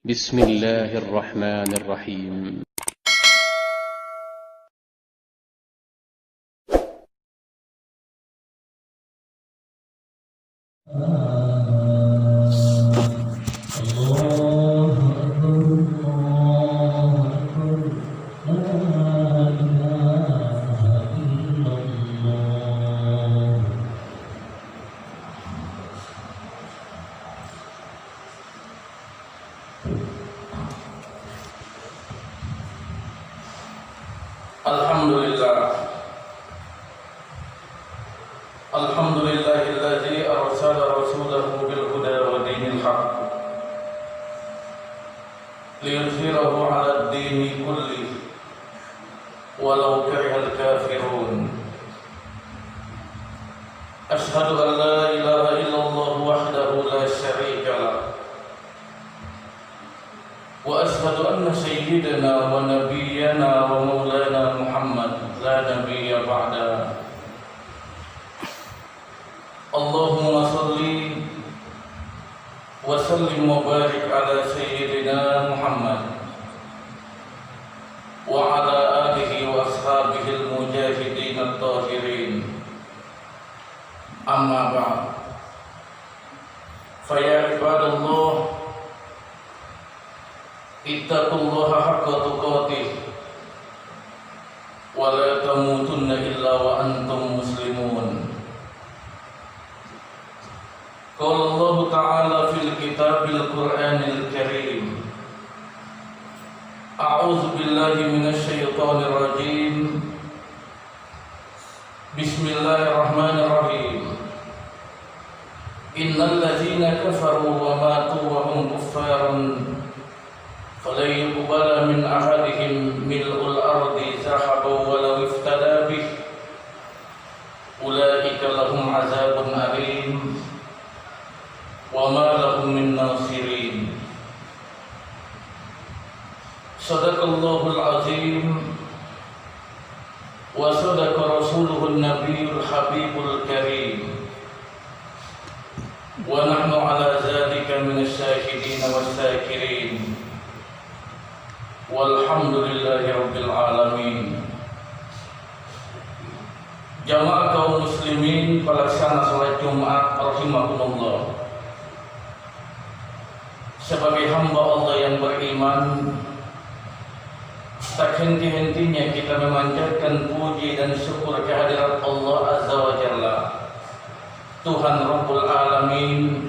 بسم الله الرحمن الرحيم. Alhamdulillahilladzi arsala rasulahu bil huda wa dinil haqq liyudhhirahu 'ala ad-dini kullihi walau karihal kafirun. Ashhadu an la ilaha illallah wahdahu la syarika lah wa ashhadu anna sayyidana wa nabiyyana wa maulana Muhammad la nabiyya ba'da. Allahumma salli wa sallim wa barik ala sayyidina Muhammad wa ala alihi wa ashabihi al-mujahidin at-tahirin. Amma ba'd. Fa ya ibadallah, ittaqullaha haqqa tuqatih wa la tamutunna illa wa antum muslimun. Qala Allah Ta'ala fil kitabil Qur'anil Karim, A'udzu billahi minasy syaithanir rajim. Bismillahirrahmanirrahim. Innal ladzina kafaru wa matu wa hum kuffarun falan yuqbala min ahadihim mil'ul ardi zahaban walau iftada bih ulaika lahum 'adzabun alim wa ma lahum min nasirin. Shadaqallahul azim wa sadaqa rasuluhun nabiyul habibul karim wa nahnu ala zalika minasy syahidin was syakirin walhamdulillahi rabbil alamin. Jamaah kaum muslimin pelaksana salat Jumat rahimakumullah. Sebagai hamba Allah yang beriman, tak henti-hentinya kita memanjatkan puji dan syukur kehadirat Allah Azza wa Jalla, Tuhan Rabbul Alamin,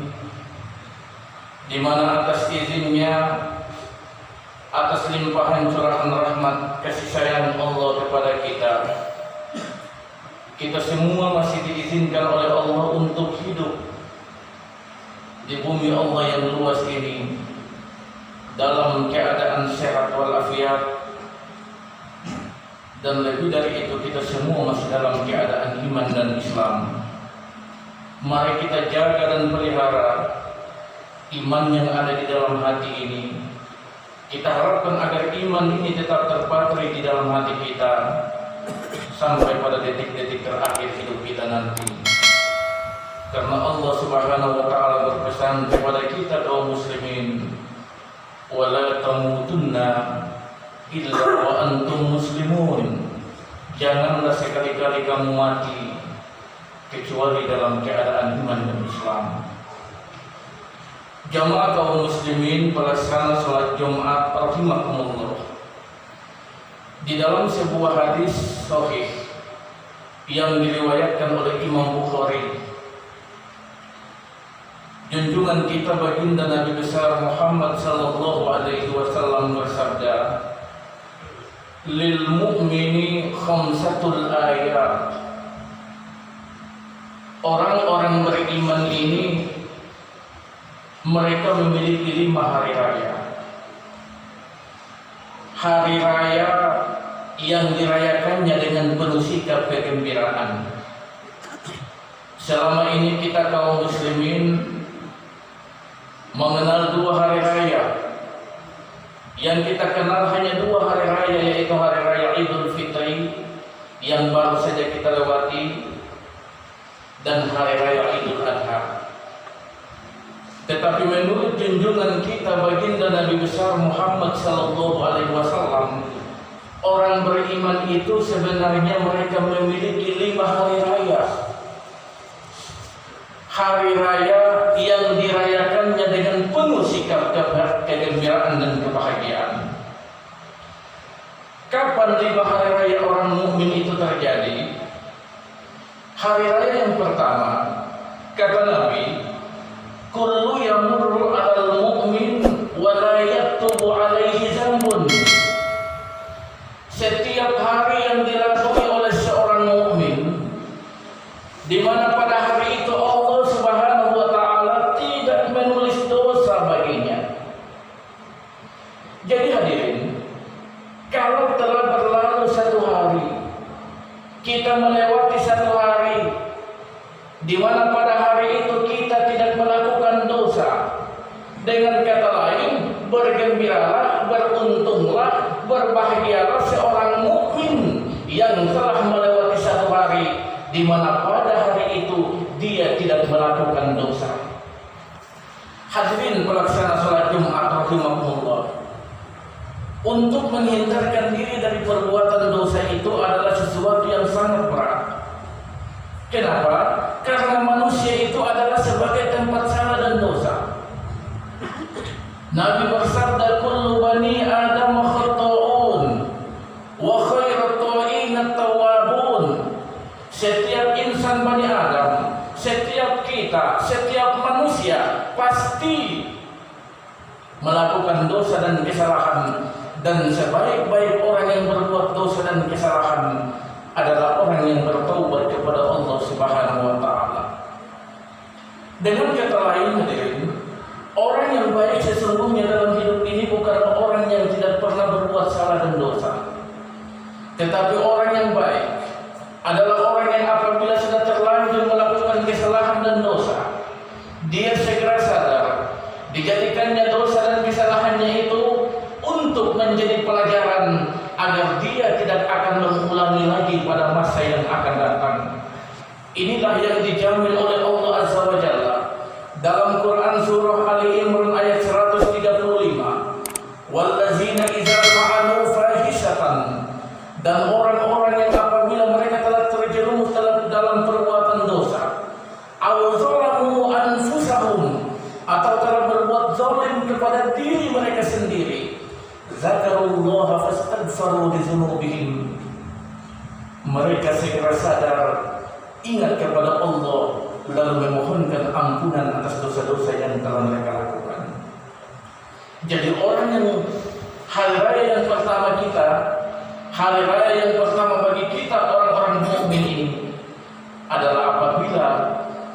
di mana atas izinnya, atas limpahan curahan rahmat kasih sayang Allah kepada kita semua masih diizinkan oleh Allah untuk hidup di bumi Allah yang luas ini dalam keadaan sehat walafiat, dan lebih dari itu kita semua masih dalam keadaan iman dan Islam. Mari kita jaga dan pelihara iman yang ada di dalam hati ini. Kita harapkan agar iman ini tetap terpatri di dalam hati kita sampai pada detik-detik terakhir hidup kita nanti. Karena Allah Subhanahu wa Ta'ala berpesan kepada kita kaum muslimin, wa la tamutunna illa wa antum muslimun. Janganlah sekali-kali kamu mati kecuali dalam keadaan iman dan Islam. Jamaah kaum muslimin pelaksana salat Jumat rahimakumullah. Di dalam sebuah hadis sahih yang diriwayatkan oleh Imam Bukhari, junjungan kita baginda Nabi besar Muhammad sallallahu alaihi wasallam bersabda, lil mu'mini khamsatul ayat. Orang-orang beriman ini mereka memiliki 5 hari raya. Hari raya yang dirayakannya dengan penuh sikap kegembiraan. Selama ini kita kaum muslimin mengenal 2 hari raya. Yang kita kenal hanya 2 hari raya, yaitu hari raya Idul Fitri yang baru saja kita lewati dan hari raya Idul Adha. Tetapi menurut junjungan kita baginda Nabi besar Muhammad sallallahu alaihi wasallam, orang beriman itu sebenarnya mereka memiliki 5 hari raya. Hari raya yang dirayakannya dengan penuh sikap kegembiraan dan kebahagiaan. Kapan 5 hari raya orang mukmin itu terjadi? Hari raya yang pertama, kata Nabi, kullu yamurru 'alal mu'min wa la yaktubu 'alaihi dzambun. Setiap hari yang dilalui oleh seorang mukmin, di mana pada hari itu Allah Subhanahu wa taala tidak menulis dosa baginya. Jadi hadirin, kalau telah berlalu 1 hari, kita melewati 1 hari di mana pada hari itu kita tidak melakukan dosa. Dengan kata lain, bergembiralah, beruntunglah, berbahagialah seorang mukmin yang telah melewati 1 hari di mana pada hari itu dia tidak melakukan dosa. Hadirin pelaksana salat Jumat rahimakumullah, untuk menghindarkan diri dari perbuatan dosa itu adalah sesuatu yang sangat berat. Kenapa? Karena manusia itu adalah sebagai tempat salah dan dosa. Nabi bersabda, kullu bani Adam khata'un wa khairat ta'in at-tawwabun. Setiap insan Bani Adam, setiap kita, setiap manusia pasti melakukan dosa dan kesalahan, dan sebaik-baik orang yang berbuat dosa dan kesalahan adalah orang yang bertaubat kepada Allah Subhanahu wa taala. Dengan kata lain hadirin, orang yang baik sesungguhnya dalam hidup ini bukanlah orang yang tidak pernah berbuat salah dan dosa. Tetapi orang yang baik adalah orang yang apabila sudah terlanjur melakukan kesalahan dan dosa, dia segera sadar, dijadikannya dosa dan kesalahannya itu untuk menjadi pelajaran agar dia tidak akan mengulangi lagi pada masa yang akan datang. Inilah yang dijamin oleh Allah Azza wa Jalla dalam Quran surah Ali Imran ayat 135. Wallazina idza fa'alu fahishatan, dan orang-orang yang apabila mereka telah terjerumus dalam perbuatan dosa, aw zalamu anfusahum, atau telah berbuat zalim kepada diri mereka sendiri, zakarullaha fastaghfaru li dzunubihim, mereka segera sadar, ingat kepada Allah, lalu memohonkan ampunan atas dosa-dosa yang telah mereka lakukan. Jadi orang yang hari raya yang pertama kita, hari raya yang pertama bagi kita orang-orang mukmin ini adalah apabila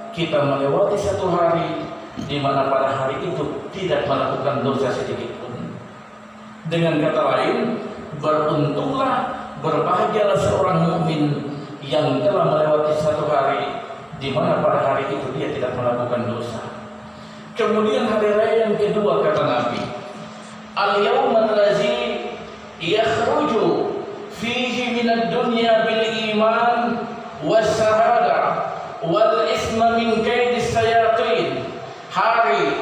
kita melewati 1 hari di mana pada hari itu tidak melakukan dosa sedikit pun. Dengan kata lain, beruntunglah, berbahagialah seorang mukmin yang telah melewati 1 hari di mana pada hari itu dia tidak melakukan dosa. Kemudian hari raya yang kedua kata Nabi, al-yawmal ladzi yakhruju fihi minad dunya bil iman was syahada wal isma min kaidis sayatin. Hari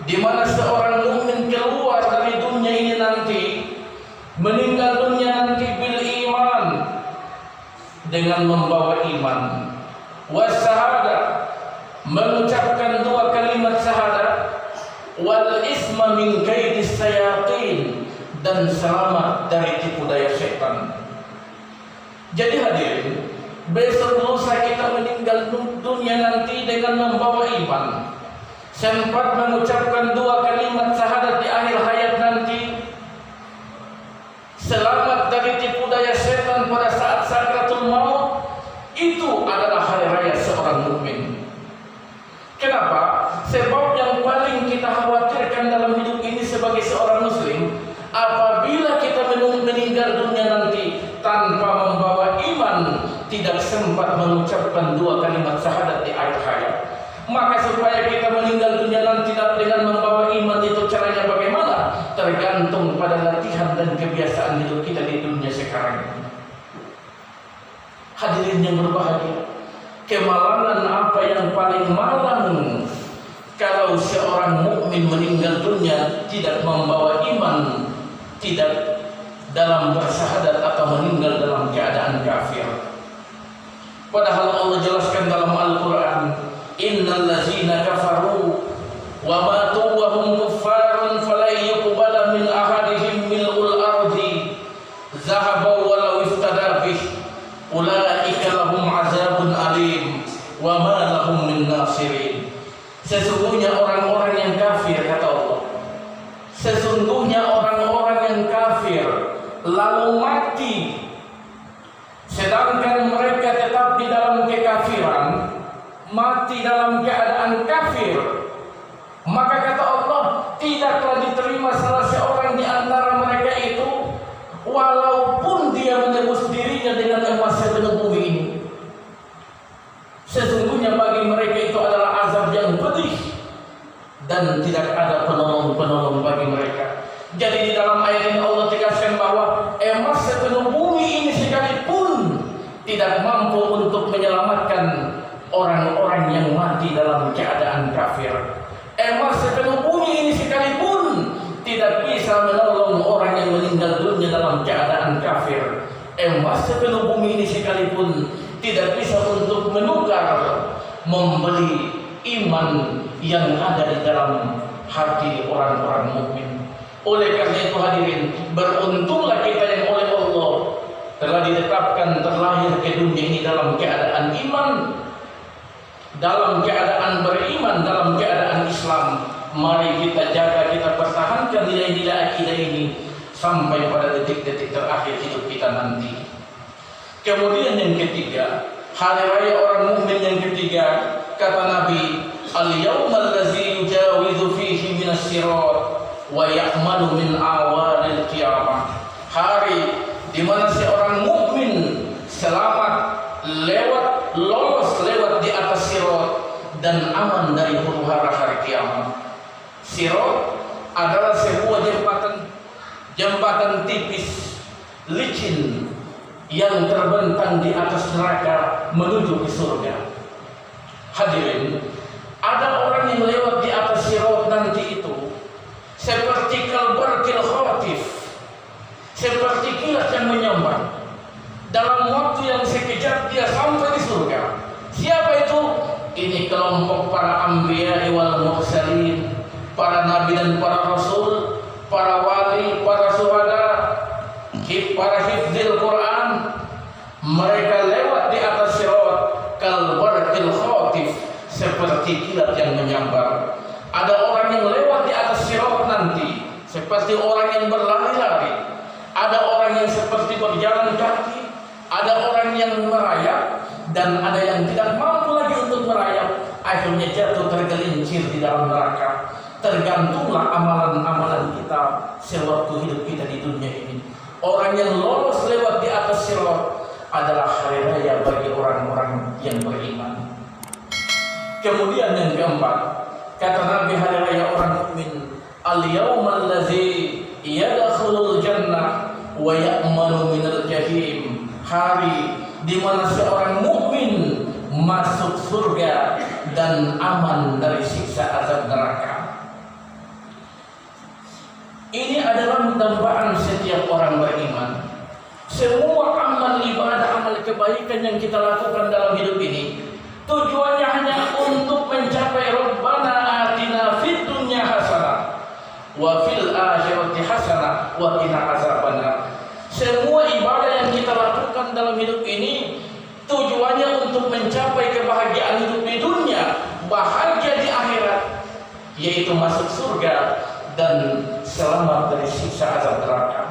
di mana seorang mukmin keluar dari dunia ini nanti, meninggal dunia nanti bil iman, dengan membawa iman, was syahada, mengucapkan 2 kalimat syahadat, wal isma min kaidis sayatin, dan selamat dari tipu daya setan. Jadi hadirin, besok lusa kita meninggal dunia nanti dengan membawa iman, sempat mengucapkan 2 kalimat syahadat di akhir hayat nanti, selamat dari tipu daya setan pada saat sakratul maut, itu adalah hari raya seorang mukmin. Kenapa? Sebab yang paling kita khawatirkan dalam hidup ini sebagai seorang muslim, apabila kita meninggal dunia nanti tanpa membawa iman, tidak sempat mengucapkan 2 kalimat syahadat di akhir hayat. Maka supaya kita meninggal dunia nanti dengan membawa iman, itu caranya bagaimana? Tergantung pada latihan dan kebiasaan hidup kita di dunia sekarang. Hadirin yang berbahagia, kemalangan apa yang paling malang kalau seorang mukmin mukmin meninggal dunia tidak membawa iman, tidak dalam bersyahadat atau meninggal dalam keadaan kafir. Padahal Allah jelaskan dalam Al-Quran, innal ladzina kafaru wa matu wa hum kuffarun falan yuqbala min ahadihim mil'ul ardi zahaban walau iftada bih ulaika lahum azabun alim wa ma lahum min nasirin. Sesungguhnya orang-orang yang kafir, kata Allah, sesungguhnya orang-orang yang kafir lalu mati sedangkan mereka tetap di dalam kekafiran, mati dalam keadaan kafir, maka kata Allah, tidaklah diterima salah seorang di antara mereka itu walaupun dia menebus dirinya dengan emas sepenuh bumi ini. Sesungguhnya bagi mereka itu adalah azab yang pedih dan tidak ada penolong-penolong bagi mereka. Jadi di dalam ayat ini Allah tegaskan bahwa emas sepenuh bumi ini sekalipun tidak mampu untuk menyelamatkan orang-orang yang mati dalam keadaan kafir. Emas sepenuh bumi ini sekalipun tidak bisa menolong orang yang meninggal dunia dalam keadaan kafir. Emas sepenuh bumi ini sekalipun tidak bisa untuk menukar, membeli iman yang ada di dalam hati orang-orang mukmin. Oleh karena itu hadirin, beruntunglah kita yang oleh Allah telah ditetapkan terlahir ke dunia ini dalam keadaan iman, dalam keadaan beriman, dalam keadaan Islam. Mari kita jaga, kita pertahankan nilai-nilai akidah ini sampai pada detik-detik terakhir hidup kita nanti. Kemudian yang ketiga, hari raya orang mukmin yang ketiga, kata Nabi, al-yawmal ladzi yujawizu fihi minas sirat wa ya'malu min awalil qiyamah. Hari di mana seorang mukmin selamat lolos lewat di atas sirat dan aman dari huru-hara hari kiamat. Sirat adalah sebuah jembatan tipis, licin yang terbentang di atas neraka menuju ke surga. Hadirin, ada orang yang lewat di atas sirat nanti itu seperti kalbarqil khatif, seperti kilat yang menyambar. Dalam waktu yang sekejap dia sampai di surga. Siapa itu? Ini kelompok para anbiya wal mursalin, para nabi dan para rasul, para wali, para syuhada, para hifdzil Quran. Mereka lewat di atas sirat kalbarqil khatif, seperti kilat yang menyambar. Ada orang yang lewat di atas sirat nanti seperti orang yang berlari-lari. Ada orang yang seperti berjalan kaki. Ada orang yang merayap dan ada yang tidak mampu lagi untuk merayap, akhirnya jatuh tergelincir di dalam neraka. Tergantunglah amalan-amalan kita sewaktu hidup kita di dunia ini. Orang yang lolos lewat di atas sirat adalah hari raya bagi orang-orang yang beriman. Kemudian yang keempat, kata Nabi, hari raya orang mukmin, al-yawmal ladzi yadkhulul jannah wa ya'malu minal jahim. Hari di mana seorang mukmin masuk surga dan aman dari siksa azab neraka. Ini adalah dambaan setiap orang beriman. Semua amal ibadah, amal kebaikan yang kita lakukan dalam hidup ini tujuannya hanya untuk mencapai Rabbana atina fid dunya hasanah wa fil akhirati hasanah wa qina azabannar. Semua ibadah yang kita lakukan dalam hidup ini tujuannya untuk mencapai kebahagiaan hidup di dunia, bahagia di akhirat, yaitu masuk surga dan selamat dari siksa azab neraka.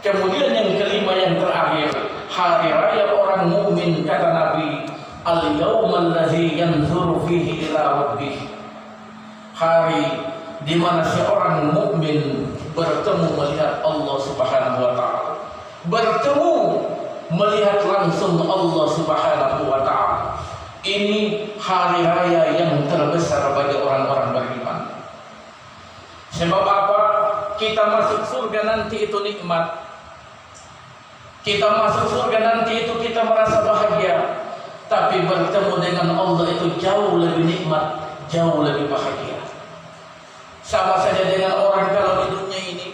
Kemudian yang kelima, yang terakhir, hari raya orang mukmin, kata Nabi, al-yawmal ladzi yanzuru fihi ila rabbih. Hari di mana seorang mukmin bertemu melihat Allah Subhanahu wa taala. Bertemu melihat langsung Allah Subhanahu wa taala. Ini hari raya yang terbesar bagi orang-orang beriman. Sebab apa? Kita masuk surga nanti itu nikmat. Kita masuk surga nanti itu kita merasa bahagia. Tapi bertemu dengan Allah itu jauh lebih nikmat, jauh lebih bahagia. Sama saja dengan orang kalau di dunia ini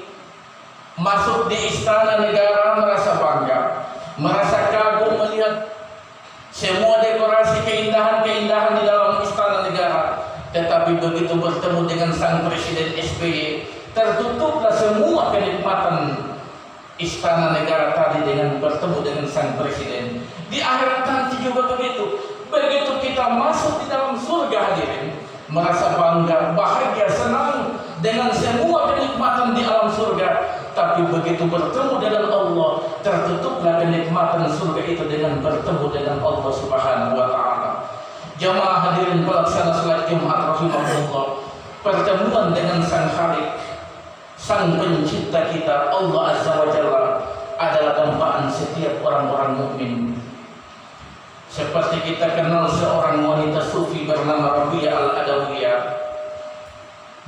masuk di istana negara merasa bangga, merasa kagum melihat semua dekorasi keindahan-keindahan di dalam istana negara. Tetapi begitu bertemu dengan sang Presiden SBY, tertutuplah semua kenikmatan istana negara tadi dengan bertemu dengan sang Presiden. Di akhirat nanti juga begitu. Begitu kita masuk di dalam surga hadirin, merasa bangga, bahagia, senang dengan semua kenikmatan di alam surga. Tapi begitu bertemu dengan Allah, tertutuplah kenikmatan surga itu dengan bertemu dengan Allah Subhanahu wa Ta'ala. Jamaah hadirin pelaksana salat Jumat rahimahullah, pertemuan dengan sang Khalik, sang pencipta kita Allah Azza wa Jalla adalah dambaan setiap orang-orang mukmin. Seperti kita kenal seorang wanita sufi bernama Rabi'ah al-Adawiyah.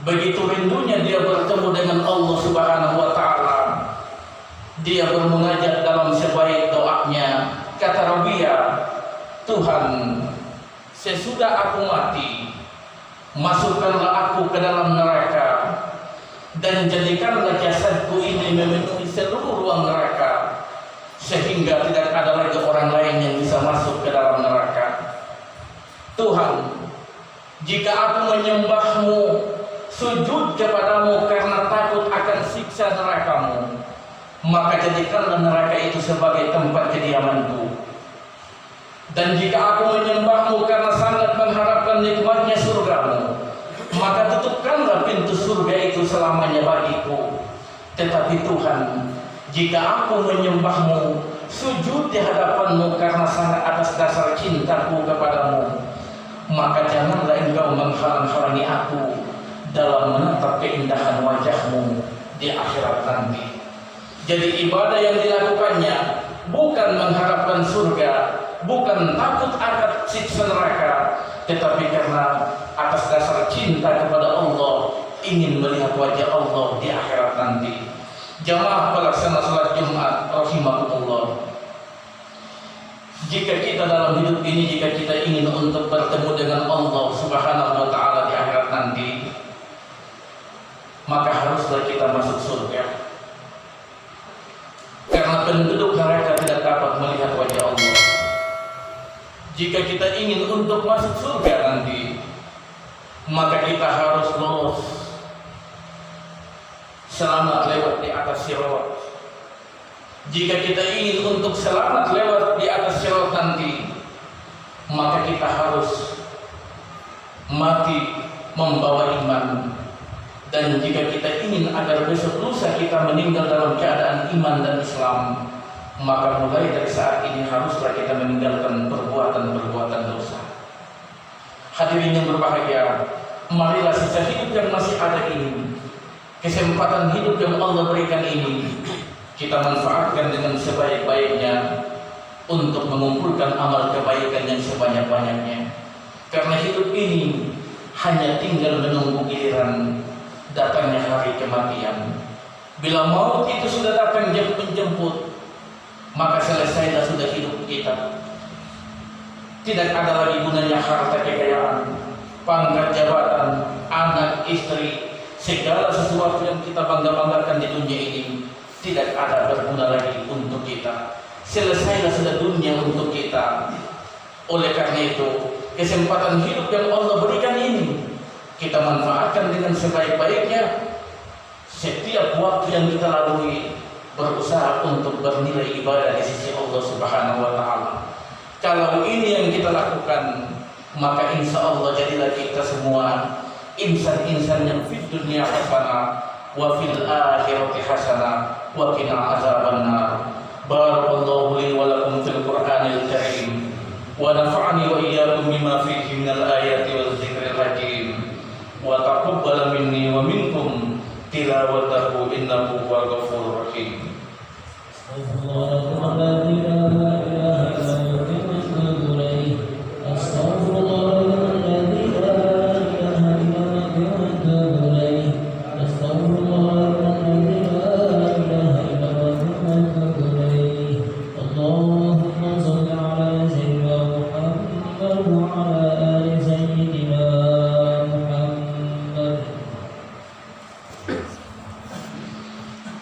Begitu rindunya dia bertemu dengan Allah Subhanahu wa Ta'ala, dia bermunajat dalam sebaik doanya. Kata Rabi'ah, Tuhan, sesudah aku mati, masukkanlah aku ke dalam neraka dan jadikanlah jasadku ini memenuhi seluruh ruang neraka, sehingga tidak ada lagi orang lain yang bisa masuk ke dalam neraka. Tuhan, jika aku menyembahmu, sujud kepadamu karena takut akan siksa nerakamu, maka jadikanlah neraka itu sebagai tempat kediamanku. Dan jika aku menyembahmu karena sangat mengharapkan nikmatnya surgamu, maka tutupkanlah pintu surga itu selamanya bagiku. Tetapi Tuhan, jika aku menyembahmu, sujud di hadapanmu karena sangat atas dasar cintaku kepadamu, maka janganlah engkau menghalang-halangi aku dalam menatap keindahan wajahmu di akhirat nanti. Jadi ibadah yang dilakukannya bukan mengharapkan surga, bukan takut akan siksa neraka, tetapi karena atas dasar cinta kepada Allah, ingin melihat wajah Allah di akhirat nanti. Jamaah pelaksana salat Jumat rahimahullah, jika kita dalam hidup ini, jika kita ingin untuk bertemu dengan Allah Subhanahu wa Ta'ala di akhirat nanti, maka haruslah kita masuk surga. Karena penduduk neraka tidak dapat melihat wajah Allah. Jika kita ingin untuk masuk surga nanti, maka kita harus lolos, selamat lewat di atas sirat. Jika kita ingin untuk selamat lewat di atas sirat nanti, maka kita harus mati membawa iman. Dan jika kita ingin agar besok lusa kita meninggal dalam keadaan iman dan Islam, maka mulai dari saat ini haruslah kita meninggalkan perbuatan-perbuatan dosa. Hadirin yang berbahagia, marilah sisa hidup yang masih ada ini, kesempatan hidup yang Allah berikan ini, kita manfaatkan dengan sebaik-baiknya untuk mengumpulkan amal kebaikan yang sebanyak-banyaknya. Karena hidup ini hanya tinggal menunggu giliran datangnya hari kematian. Bila maut itu sudah datang menjemput, maka selesailah sudah hidup kita. Tidak ada lagi gunanya harta kekayaan, pangkat jabatan, anak, istri, segala sesuatu yang kita bangga-banggakan di dunia ini tidak ada berguna lagi untuk kita. Selesailah sudah dunia untuk kita. Oleh karena itu, kesempatan hidup yang Allah berikan ini kita manfaatkan dengan sebaik-baiknya. Setiap waktu yang kita lalui, berusaha untuk bernilai ibadah di sisi Allah Subhanahu wa Ta'ala. Kalau ini yang kita lakukan, maka insya Allah jadilah kita semua insan-insan yang fid dunya hasanah wa fil akhirati hasanah wa qina azabannar. Barakallahu li wa lakum fil Qur'anil Karim wa nafa'ani wa iyyakum bima fihi minal ayati wal dzikril hakim. Wa taqabbal minni wa minkum tilawatahu innahu huwal ghafurur rahim.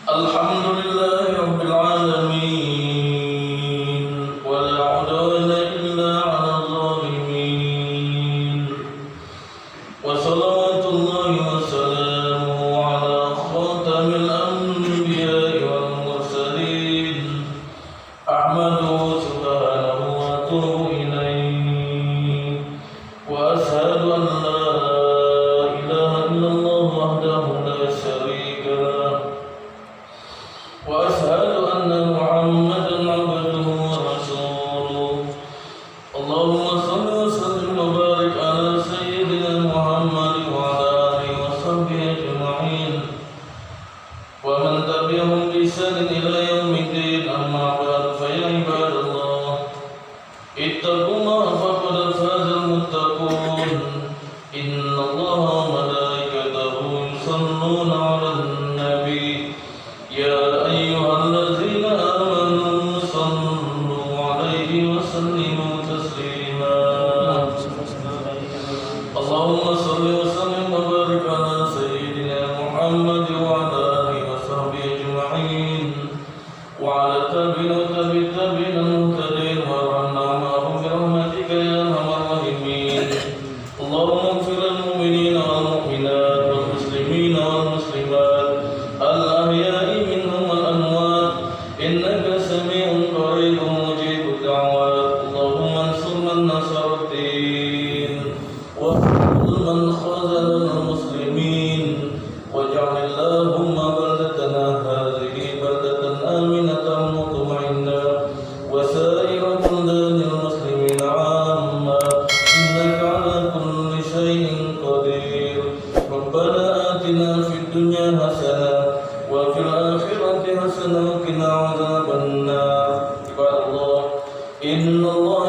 Alhamdulillahi Rabbil Alamin, wa la udwana illa 'alal zalimin, wa salawatullahi wa salamuhu 'ala khatamil anbiya'i wal mursalin, ahmaduhu subhanahu wa atubu ilayhi, wa ashhadu an la ilaha illallah wahdahu la syarika lah, وأشهد أن محمدا عبده ورسوله. اللهم صل وسلم وبارك على سيدنا محمد وعلى آله وصحبه أجمعين ومن تبعهم بإحسان إلى يوم الدين. أما بعد فيا عباد الله اتقوا الله فقد فاز المتقون. إن الله وملائكته يصلون على النبي يا أيها الذين آمنوا صلوا عليه وسلموا تسليما. اللهم صل وسلم وبارك على سيدنا محمد وعلى آله وصحبه أجمعين وعلى التابعين والتابعين المهتدين وارحمنا معهم برحمتك يا أرحم الراحمين. اللهم اغفر للمؤمنين والمؤمنات والمسلمين والمسلمات الأحياء منهم والأموات إنك سميع قريب مجيب الدعوات. اللهم انصر من نصر الدين واخذل من خذل المسلمين واجعل اللهم بلدتنا هذه بلدة آمنة مطمئنة وسائر بلدان المسلمين عامة إنك على كل شيء قدير. ربنا آتنا في الدنيا حسنة وفي الآخرة حسنة وقنا عذاب النار. عباد الله إن الله